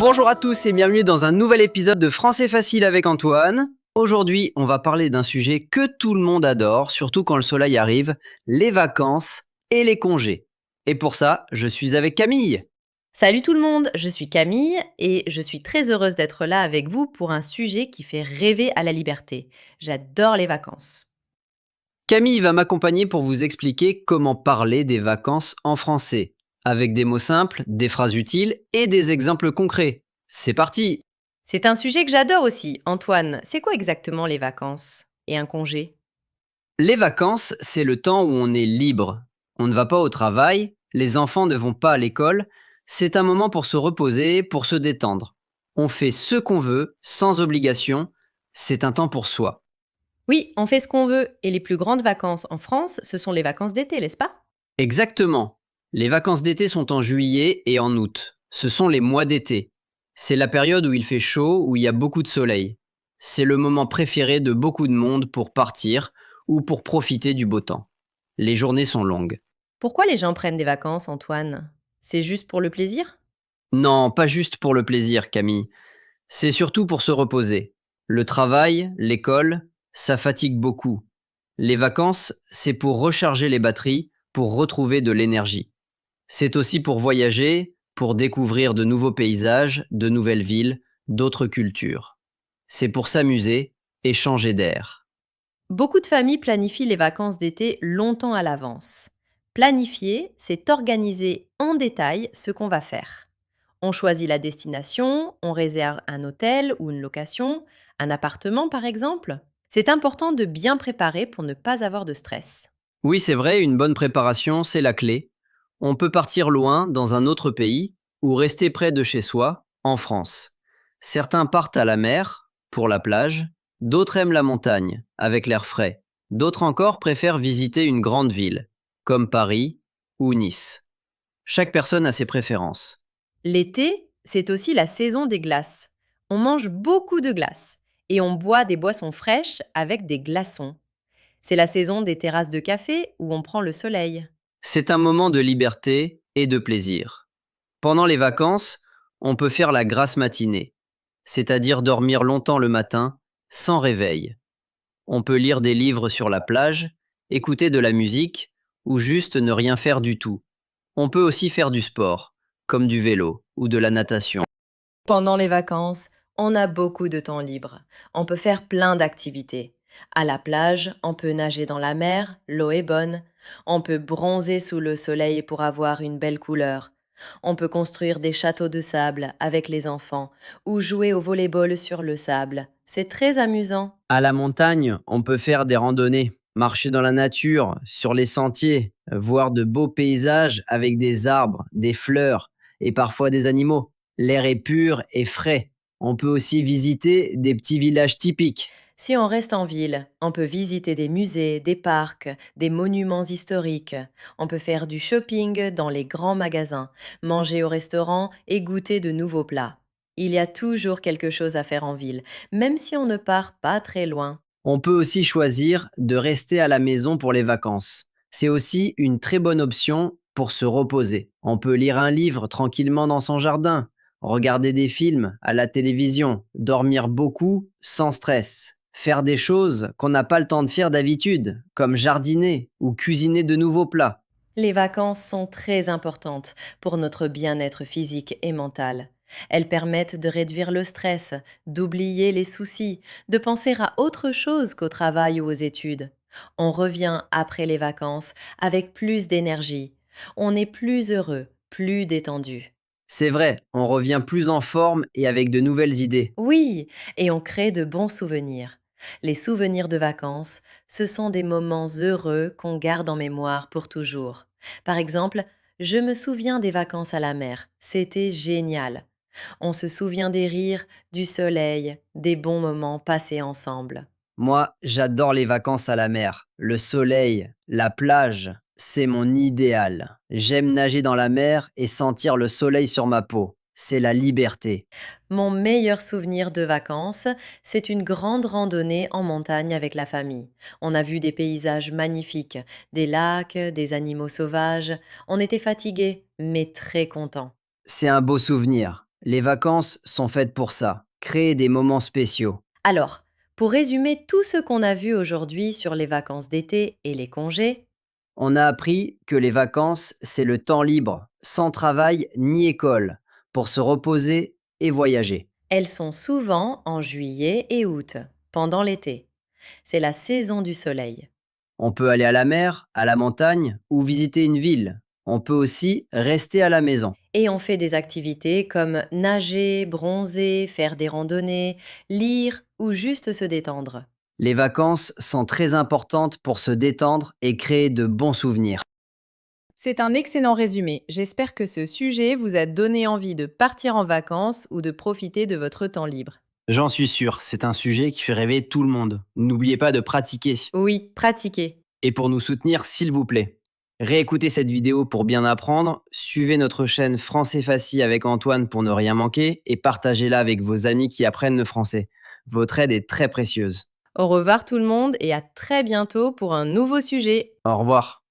Bonjour à tous et bienvenue dans un nouvel épisode de Français Facile avec Antoine. Aujourd'hui, on va parler d'un sujet que tout le monde adore, surtout quand le soleil arrive, les vacances et les congés. Et pour ça, je suis avec Camille. Salut tout le monde, je suis Camille et je suis très heureuse d'être là avec vous pour un sujet qui fait rêver à la liberté. J'adore les vacances. Camille va m'accompagner pour vous expliquer comment parler des vacances en français, avec des mots simples, des phrases utiles et des exemples concrets. C'est parti. C'est un sujet que j'adore aussi. Antoine, c'est quoi exactement les vacances et un congé? Les vacances, c'est le temps où on est libre. On ne va pas au travail, les enfants ne vont pas à l'école. C'est un moment pour se reposer, pour se détendre. On fait ce qu'on veut, sans obligation. C'est un temps pour soi. Oui, on fait ce qu'on veut et les plus grandes vacances en France, ce sont les vacances d'été, n'est-ce pas? Exactement. Les vacances d'été sont en juillet et en août. Ce sont les mois d'été. C'est la période où il fait chaud, où il y a beaucoup de soleil. C'est le moment préféré de beaucoup de monde pour partir ou pour profiter du beau temps. Les journées sont longues. Pourquoi les gens prennent des vacances, Antoine? C'est juste pour le plaisir? Non, pas juste pour le plaisir, Camille. C'est surtout pour se reposer. Le travail, l'école, ça fatigue beaucoup. Les vacances, c'est pour recharger les batteries, pour retrouver de l'énergie. C'est aussi pour voyager, pour découvrir de nouveaux paysages, de nouvelles villes, d'autres cultures. C'est pour s'amuser et changer d'air. Beaucoup de familles planifient les vacances d'été longtemps à l'avance. Planifier, c'est organiser en détail ce qu'on va faire. On choisit la destination, on réserve un hôtel ou une location, un appartement par exemple. C'est important de bien préparer pour ne pas avoir de stress. Oui, c'est vrai, une bonne préparation, c'est la clé. On peut partir loin, dans un autre pays, ou rester près de chez soi, en France. Certains partent à la mer, pour la plage, d'autres aiment la montagne, avec l'air frais. D'autres encore préfèrent visiter une grande ville, comme Paris ou Nice. Chaque personne a ses préférences. L'été, c'est aussi la saison des glaces. On mange beaucoup de glace et on boit des boissons fraîches avec des glaçons. C'est la saison des terrasses de café où on prend le soleil. C'est un moment de liberté et de plaisir. Pendant les vacances, on peut faire la grasse matinée, c'est-à-dire dormir longtemps le matin, sans réveil. On peut lire des livres sur la plage, écouter de la musique ou juste ne rien faire du tout. On peut aussi faire du sport, comme du vélo ou de la natation. Pendant les vacances, on a beaucoup de temps libre. On peut faire plein d'activités. À la plage, on peut nager dans la mer, l'eau est bonne. On peut bronzer sous le soleil pour avoir une belle couleur. On peut construire des châteaux de sable avec les enfants ou jouer au volleyball sur le sable. C'est très amusant. À la montagne, on peut faire des randonnées, marcher dans la nature, sur les sentiers, voir de beaux paysages avec des arbres, des fleurs et parfois des animaux. L'air est pur et frais. On peut aussi visiter des petits villages typiques. Si on reste en ville, on peut visiter des musées, des parcs, des monuments historiques. On peut faire du shopping dans les grands magasins, manger au restaurant et goûter de nouveaux plats. Il y a toujours quelque chose à faire en ville, même si on ne part pas très loin. On peut aussi choisir de rester à la maison pour les vacances. C'est aussi une très bonne option pour se reposer. On peut lire un livre tranquillement dans son jardin, regarder des films à la télévision, dormir beaucoup sans stress, faire des choses qu'on n'a pas le temps de faire d'habitude, comme jardiner ou cuisiner de nouveaux plats. Les vacances sont très importantes pour notre bien-être physique et mental. Elles permettent de réduire le stress, d'oublier les soucis, de penser à autre chose qu'au travail ou aux études. On revient après les vacances avec plus d'énergie. On est plus heureux, plus détendu. C'est vrai, on revient plus en forme et avec de nouvelles idées. Oui, et on crée de bons souvenirs. Les souvenirs de vacances, ce sont des moments heureux qu'on garde en mémoire pour toujours. Par exemple, je me souviens des vacances à la mer. C'était génial. On se souvient des rires, du soleil, des bons moments passés ensemble. Moi, j'adore les vacances à la mer. Le soleil, la plage, c'est mon idéal. J'aime nager dans la mer et sentir le soleil sur ma peau. C'est la liberté. Mon meilleur souvenir de vacances, c'est une grande randonnée en montagne avec la famille. On a vu des paysages magnifiques, des lacs, des animaux sauvages. On était fatigués, mais très contents. C'est un beau souvenir. Les vacances sont faites pour ça, créer des moments spéciaux. Alors, pour résumer tout ce qu'on a vu aujourd'hui sur les vacances d'été et les congés, On a appris que les vacances, c'est le temps libre, sans travail ni école, pour se reposer et voyager. elles sont souvent en juillet et août, pendant l'été. C'est la saison du soleil. On peut aller à la mer, à la montagne ou visiter une ville. On peut aussi rester à la maison. Et on fait des activités comme nager, bronzer, faire des randonnées, lire ou juste se détendre. Les vacances sont très importantes pour se détendre et créer de bons souvenirs. C'est un excellent résumé. J'espère que ce sujet vous a donné envie de partir en vacances ou de profiter de votre temps libre. J'en suis sûr, c'est un sujet qui fait rêver tout le monde. N'oubliez pas de pratiquer. Oui, pratiquer. Et pour nous soutenir, s'il vous plaît, réécoutez cette vidéo pour bien apprendre, suivez notre chaîne Français Facile avec Antoine pour ne rien manquer et partagez-la avec vos amis qui apprennent le français. Votre aide est très précieuse. Au revoir tout le monde et à très bientôt pour un nouveau sujet. Au revoir.